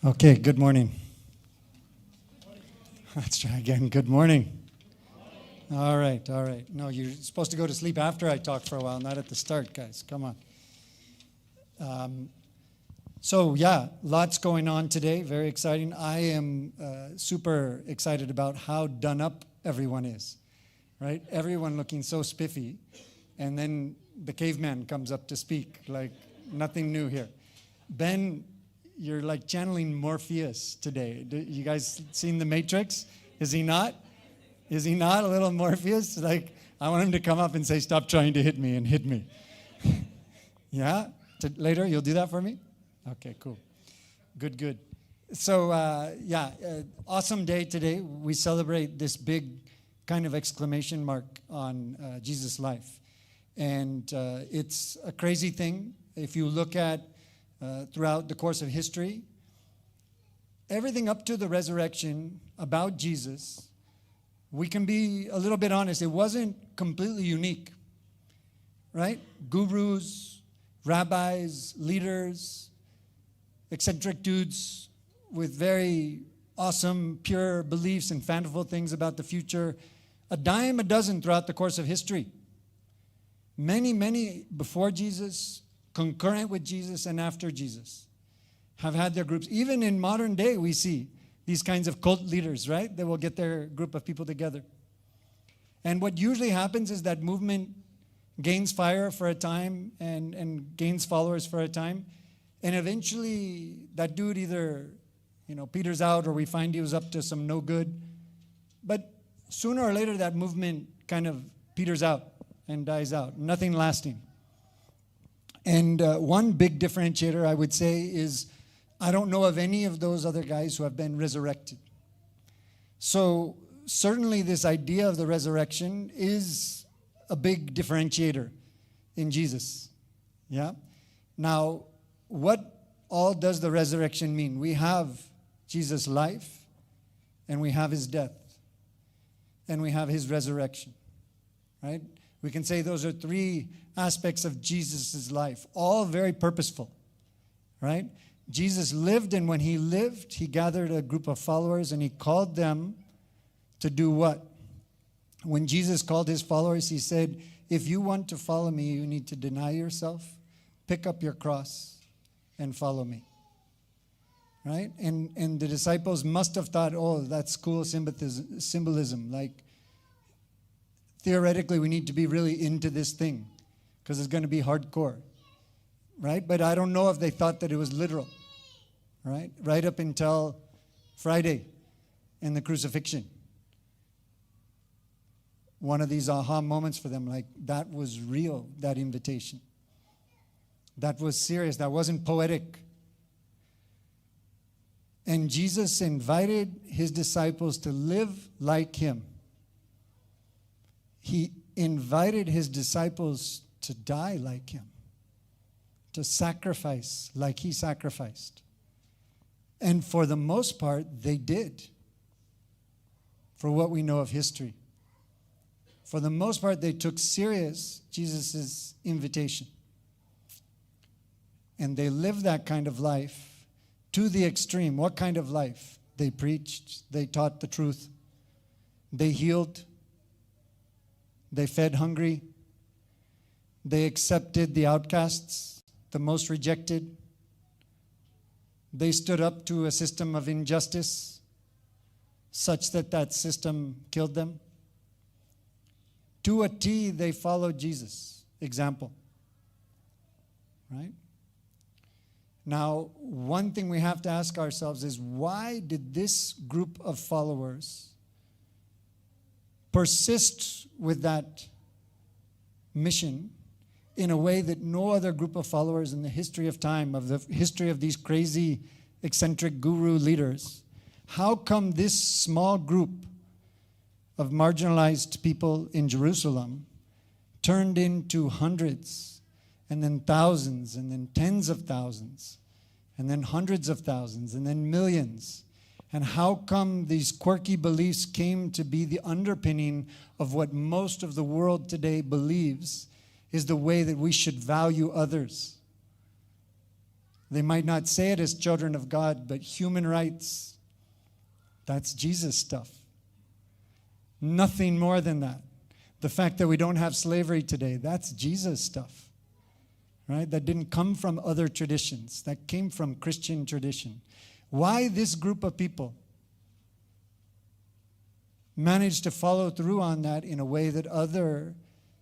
Okay, good morning. Let's try again. Good morning. All right. No, you're supposed to go to sleep after I talk for a while, not at the start, guys. Come on. Lots going on today. Very exciting. I am super excited about how done up everyone is, right? Everyone looking so spiffy. And then the caveman comes up to speak, like nothing new here. Ben, you're like channeling Morpheus today. You guys seen The Matrix? Is he not? Is he not a little Morpheus? Like, I want him to come up and say, stop trying to hit me and hit me. Yeah? Later, you'll do that for me? Okay, cool. Good. So, awesome day today. We celebrate this big kind of exclamation mark on Jesus' life. And it's a crazy thing. If you look at throughout the course of history, everything up to the resurrection about Jesus, we can be a little bit honest, it wasn't completely unique, right? Gurus, rabbis, leaders, eccentric dudes with very awesome, pure beliefs and fanciful things about the future, a dime a dozen throughout the course of history. Many before Jesus, concurrent with Jesus and after Jesus, have had their groups. Even in modern day, we see these kinds of cult leaders, right? They will get their group of people together. And what usually happens is that movement gains fire for a time and gains followers for a time. And eventually that dude either, peters out, or we find he was up to some no good. But sooner or later that movement kind of peters out and dies out. Nothing lasting. And one big differentiator, I would say, is I don't know of any of those other guys who have been resurrected. So certainly this idea of the resurrection is a big differentiator in Jesus. Yeah? Now, what all does the resurrection mean? We have Jesus' life, and we have his death, and we have his resurrection, right? We can say those are three aspects of Jesus' life, all very purposeful, right? Jesus lived, and when he lived, he gathered a group of followers, and he called them to do what? When Jesus called his followers, he said, if you want to follow me, you need to deny yourself, pick up your cross, and follow me, right? And the disciples must have thought, oh, that's cool symbolism, like, theoretically, we need to be really into this thing because it's going to be hardcore, right? But I don't know if they thought that it was literal, right? Right up until Friday and the crucifixion. One of these aha moments for them, like that was real, that invitation. That was serious. That wasn't poetic. And Jesus invited his disciples to live like him. He invited his disciples to die like him, to sacrifice like he sacrificed. And for the most part, they did, for what we know of history. For the most part, they took serious Jesus' invitation. And they lived that kind of life to the extreme. What kind of life? They preached, they taught the truth, they healed, they fed hungry. They accepted the outcasts, the most rejected. They stood up to a system of injustice such that that system killed them. To a T, they followed Jesus' example. Right? Now, one thing we have to ask ourselves is, why did this group of followers persist with that mission in a way that no other group of followers in the history of time, of the history of these crazy, eccentric guru leaders, how come this small group of marginalized people in Jerusalem turned into hundreds, and then thousands, and then tens of thousands, and then hundreds of thousands, and then millions? And how come these quirky beliefs came to be the underpinning of what most of the world today believes is the way that we should value others? They might not say it as children of God, but human rights, that's Jesus stuff. Nothing more than that. The fact that we don't have slavery today, that's Jesus stuff. Right? That didn't come from other traditions. That came from Christian tradition. Why this group of people managed to follow through on that in a way that other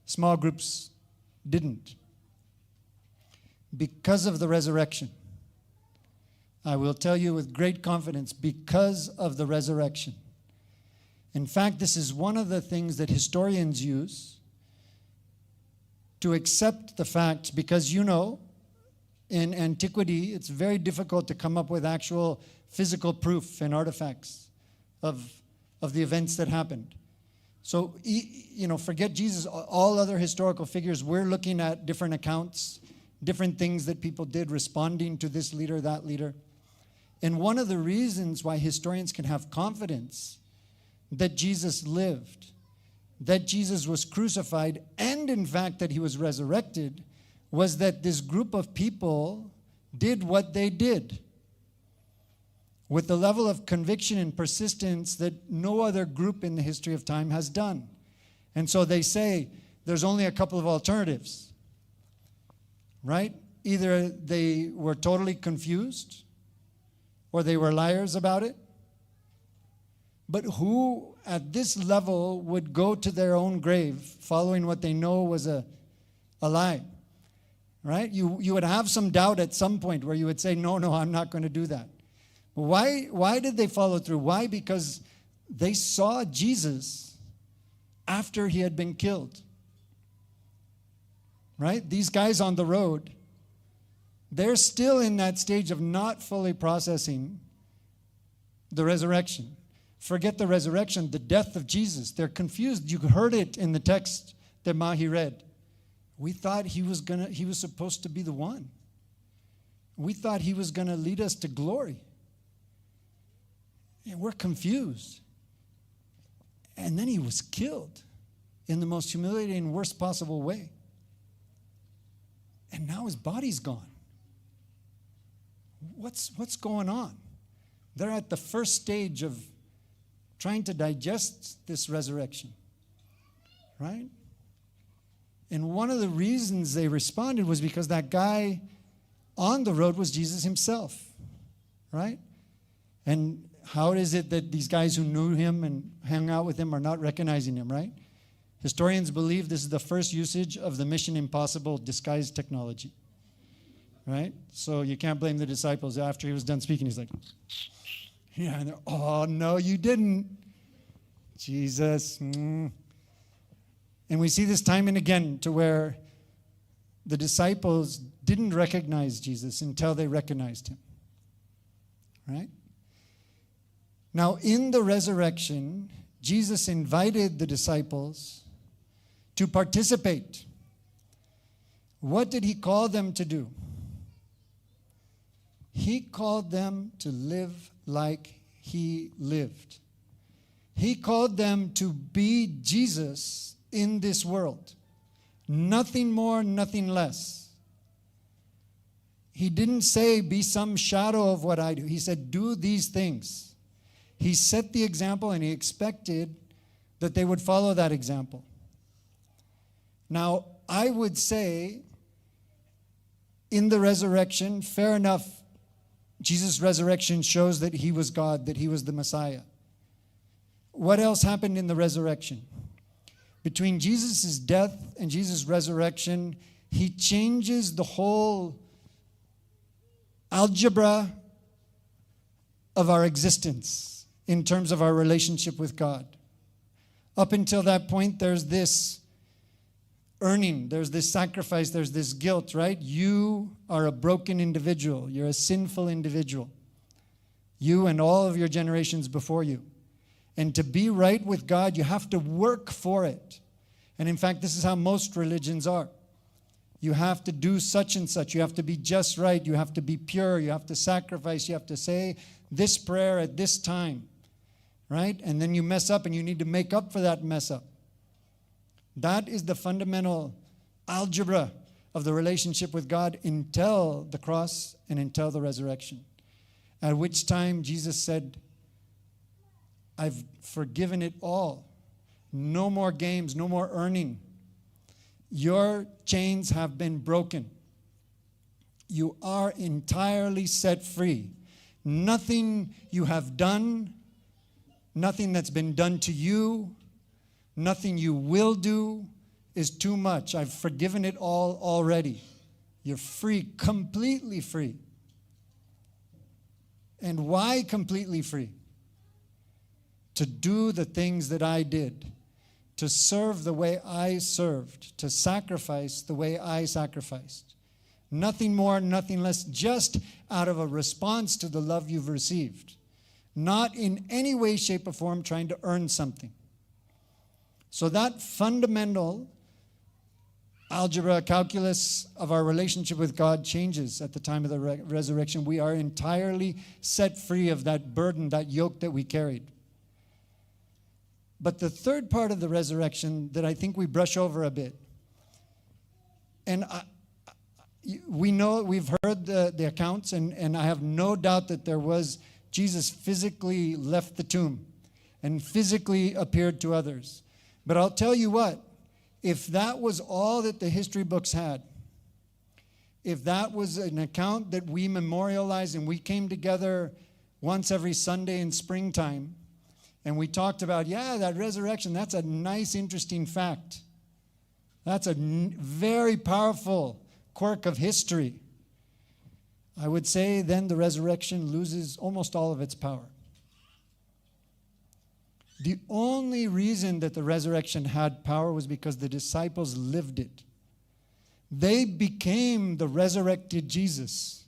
small groups didn't? Because of the resurrection. I will tell you with great confidence, because of the resurrection. In fact, this is one of the things that historians use to accept the fact, because in antiquity, it's very difficult to come up with actual physical proof and artifacts of the events that happened. So, forget Jesus, all other historical figures, we're looking at different accounts, different things that people did responding to this leader, that leader. And one of the reasons why historians can have confidence that Jesus lived, that Jesus was crucified, and in fact that he was resurrected, was that this group of people did what they did with the level of conviction and persistence that no other group in the history of time has done. And so they say there's only a couple of alternatives, right? Either they were totally confused or they were liars about it. But who at this level would go to their own grave following what they know was a lie? Right? You would have some doubt at some point where you would say, no, I'm not going to do that. Why did they follow through? Why? Because they saw Jesus after he had been killed. Right? These guys on the road, they're still in that stage of not fully processing the resurrection. Forget the resurrection, the death of Jesus. They're confused. You heard it in the text that Mahi read. We thought he was supposed to be the one. We thought he was going to lead us to glory. And we're confused. And then he was killed in the most humiliating and worst possible way. And now his body's gone. What's going on? They're at the first stage of trying to digest this resurrection, right? And one of the reasons they responded was because that guy on the road was Jesus himself, right? And how is it that these guys who knew him and hung out with him are not recognizing him, right? Historians believe this is the first usage of the Mission Impossible disguise technology, right? So you can't blame the disciples. After he was done speaking, he's like, yeah, and they're, oh, no, you didn't. Jesus. And we see this time and again to where the disciples didn't recognize Jesus until they recognized him. Right? Now, in the resurrection, Jesus invited the disciples to participate. What did he call them to do? He called them to live like he lived. He called them to be Jesus in this world. Nothing more, nothing less. He didn't say, be some shadow of what I do. He said, do these things. He set the example and he expected that they would follow that example. Now, I would say in the resurrection, fair enough, Jesus' resurrection shows that he was God, that he was the Messiah. What else happened in the resurrection? Between Jesus' death and Jesus' resurrection, he changes the whole algebra of our existence in terms of our relationship with God. Up until that point, there's this earning, there's this sacrifice, there's this guilt, right? You are a broken individual. You're a sinful individual. You and all of your generations before you. And to be right with God, you have to work for it. And in fact, this is how most religions are. You have to do such and such. You have to be just right. You have to be pure. You have to sacrifice. You have to say this prayer at this time, right? And then you mess up and you need to make up for that mess up. That is the fundamental algebra of the relationship with God until the cross and until the resurrection. At which time Jesus said, I've forgiven it all. No more games, no more earning. Your chains have been broken. You are entirely set free. Nothing you have done, nothing that's been done to you, nothing you will do is too much. I've forgiven it all already. You're free, completely free. And why completely free? To do the things that I did, to serve the way I served, to sacrifice the way I sacrificed. Nothing more, nothing less, just out of a response to the love you've received. Not in any way, shape, or form trying to earn something. So that fundamental algebra, calculus of our relationship with God changes at the time of the resurrection. We are entirely set free of that burden, that yoke that we carried. But the third part of the resurrection that I think we brush over a bit, and we know, we've heard the accounts, and I have no doubt that there was, Jesus physically left the tomb and physically appeared to others. But I'll tell you what, if that was all that the history books had, if that was an account that we memorialized and we came together once every Sunday in springtime, and we talked about, yeah, that resurrection, that's a nice, interesting fact. That's a very powerful quirk of history. I would say then the resurrection loses almost all of its power. The only reason that the resurrection had power was because the disciples lived it. They became the resurrected Jesus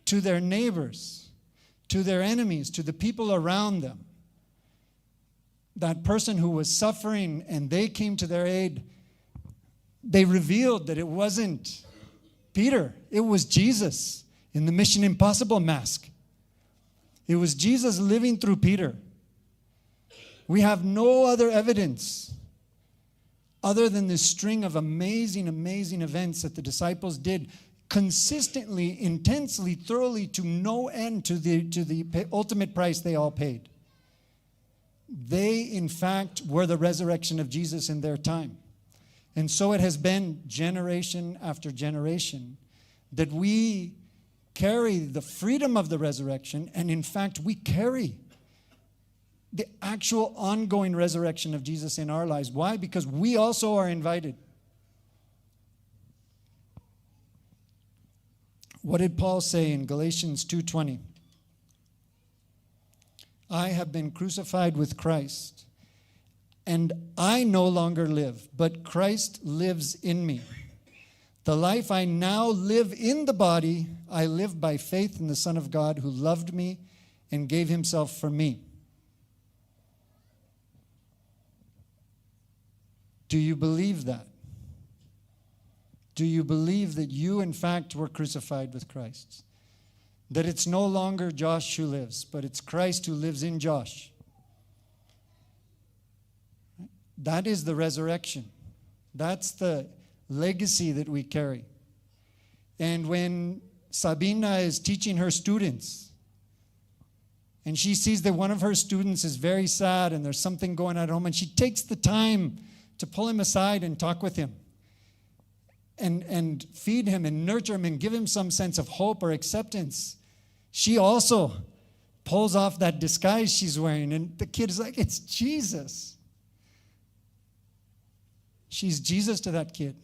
to their neighbors, to their enemies, to the people around them. That person who was suffering and they came to their aid, they revealed that it wasn't Peter, it was Jesus in the Mission Impossible mask. It was Jesus living through Peter. We have no other evidence other than this string of amazing, amazing events that the disciples did consistently, intensely, thoroughly, to no end, to the ultimate price they all paid. They, in fact, were the resurrection of Jesus in their time. And so it has been generation after generation that we carry the freedom of the resurrection, and in fact, we carry the actual ongoing resurrection of Jesus in our lives. Why? Because we also are invited. What did Paul say in Galatians 2:20? I have been crucified with Christ, and I no longer live, but Christ lives in me. The life I now live in the body, I live by faith in the Son of God who loved me and gave himself for me. Do you believe that? Do you believe that you, in fact, were crucified with Christ? That it's no longer Josh who lives, but it's Christ who lives in Josh? That is the resurrection. That's the legacy that we carry. And when Sabina is teaching her students, and she sees that one of her students is very sad and there's something going on at home, and she takes the time to pull him aside and talk with him and feed him and nurture him and give him some sense of hope or acceptance, she also pulls off that disguise she's wearing, and the kid is like, it's Jesus. She's Jesus to that kid,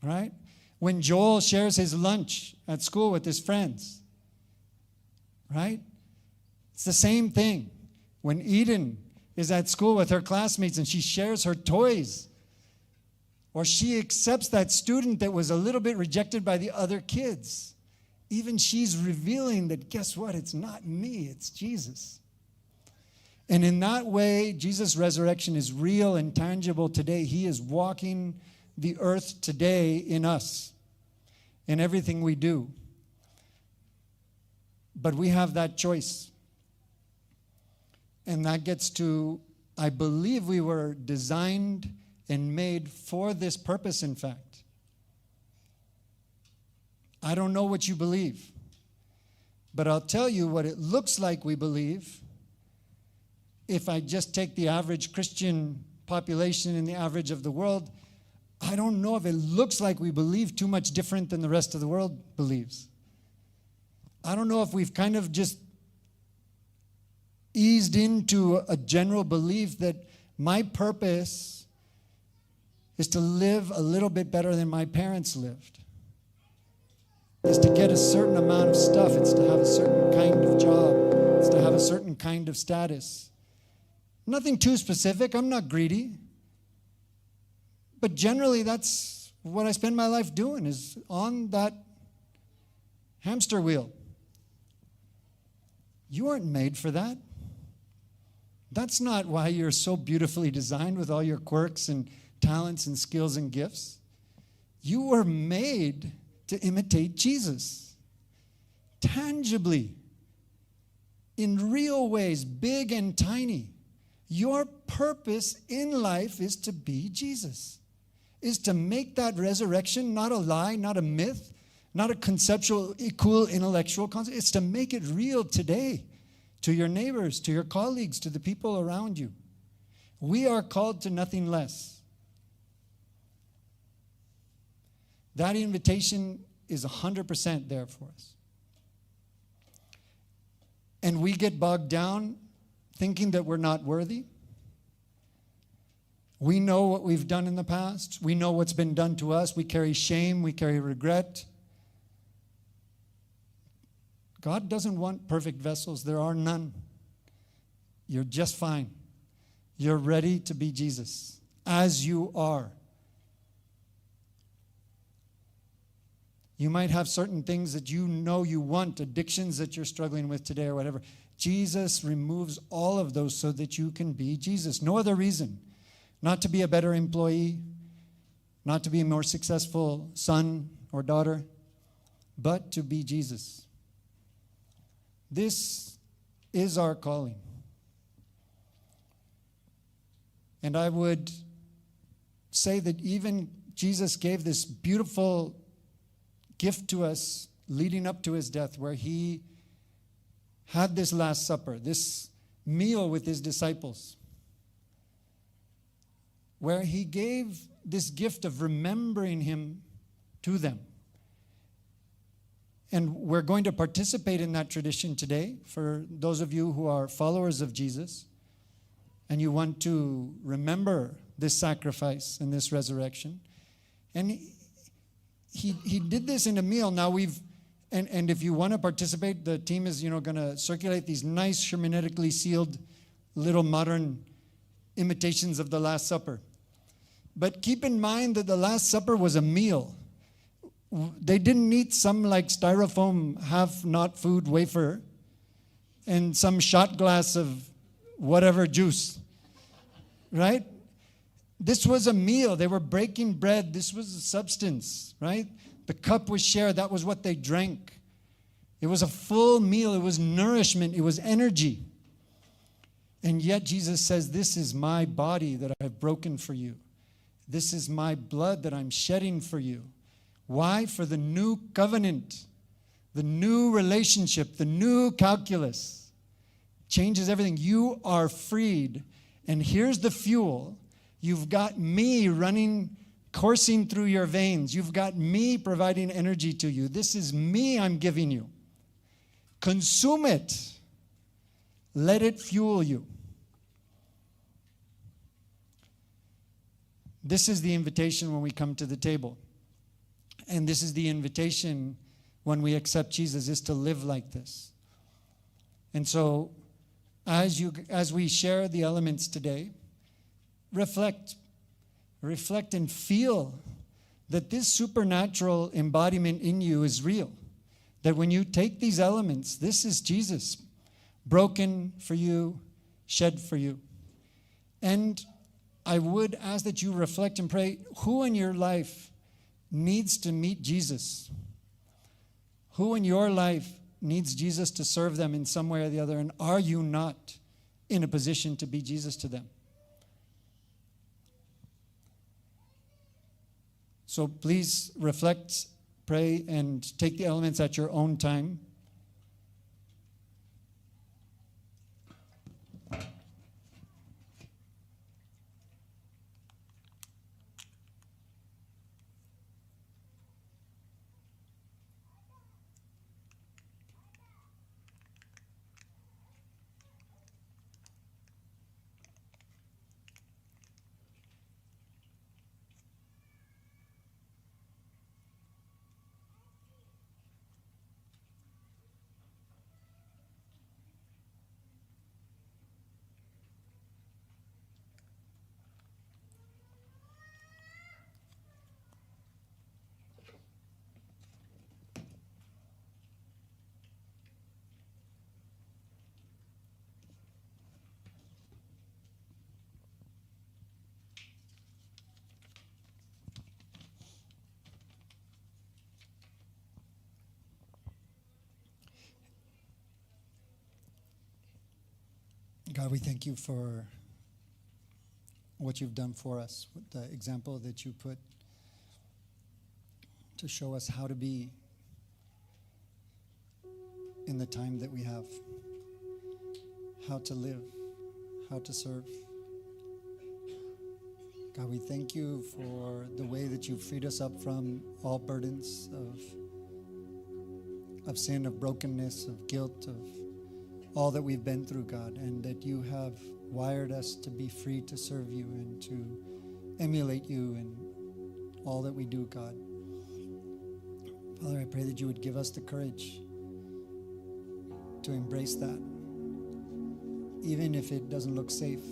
right? When Joel shares his lunch at school with his friends, right? It's the same thing. When Eden is at school with her classmates and she shares her toys, or she accepts that student that was a little bit rejected by the other kids, even she's revealing that, guess what? It's not me, it's Jesus. And in that way, Jesus' resurrection is real and tangible today. He is walking the earth today in us, in everything we do. But we have that choice. And that gets to, I believe we were designed and made for this purpose, in fact. I don't know what you believe. But I'll tell you what it looks like we believe if I just take the average Christian population and the average of the world. I don't know if it looks like we believe too much different than the rest of the world believes. I don't know if we've kind of just eased into a general belief that my purpose is to live a little bit better than my parents lived. It's to get a certain amount of stuff. It's to have a certain kind of job. It's to have a certain kind of status. Nothing too specific. I'm not greedy. But generally, that's what I spend my life doing, is on that hamster wheel. You aren't made for that. That's not why you're so beautifully designed with all your quirks and talents and skills and gifts. You were made to imitate Jesus. Tangibly. In real ways, big and tiny. Your purpose in life is to be Jesus. Is to make that resurrection not a lie, not a myth, not a conceptual, cool intellectual concept. It's to make it real today to your neighbors, to your colleagues, to the people around you. We are called to nothing less. That invitation is 100% there for us. And we get bogged down thinking that we're not worthy. We know what we've done in the past. We know what's been done to us. We carry shame. We carry regret. God doesn't want perfect vessels. There are none. You're just fine. You're ready to be Jesus as you are. You might have certain things that you know you want, addictions that you're struggling with today or whatever. Jesus removes all of those so that you can be Jesus. No other reason. Not to be a better employee, not to be a more successful son or daughter, but to be Jesus. This is our calling. And I would say that even Jesus gave this beautiful gift to us leading up to his death, where he had this Last Supper, this meal with his disciples, where he gave this gift of remembering him to them. And we're going to participate in that tradition today for those of you who are followers of Jesus and you want to remember this sacrifice and this resurrection. And he did this in a meal. Now and if you want to participate, the team is going to circulate these nice hermeneutically sealed little modern imitations of the Last Supper. But keep in mind that the Last Supper was a meal. They didn't eat some like styrofoam half-not food wafer and some shot glass of whatever juice, right? This was a meal. They were breaking bread. This was a substance, right? The cup was shared. That was what they drank. It was a full meal. It was nourishment. It was energy. And yet Jesus says, this is my body that I have broken for you. This is my blood that I'm shedding for you. Why? For the new covenant, the new relationship, the new calculus. Changes everything. You are freed. And here's the fuel. You've got me coursing through your veins. You've got me providing energy to you. This is me I'm giving you. Consume it. Let it fuel you. This is the invitation when we come to the table. And this is the invitation when we accept Jesus, is to live like this. And so, as we share the elements today, reflect and feel that this supernatural embodiment in you is real. That when you take these elements, this is Jesus, broken for you, shed for you. And I would ask that you reflect and pray, who in your life needs to meet Jesus? Who in your life needs Jesus to serve them in some way or the other? And are you not in a position to be Jesus to them? So please reflect pray and take the elements at your own time. God, we thank you for what you've done for us, the example that you put to show us how to be in the time that we have, how to live, how to serve. God, we thank you for the way that you've freed us up from all burdens of sin, of brokenness, of guilt, of all that we've been through, God, and that you have wired us to be free to serve you and to emulate you in all that we do, God. Father, I pray that you would give us the courage to embrace that, even if it doesn't look safe,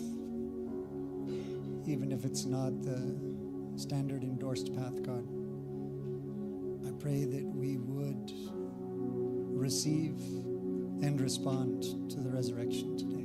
even if it's not the standard endorsed path, God. I pray that we would receive and respond to the resurrection today.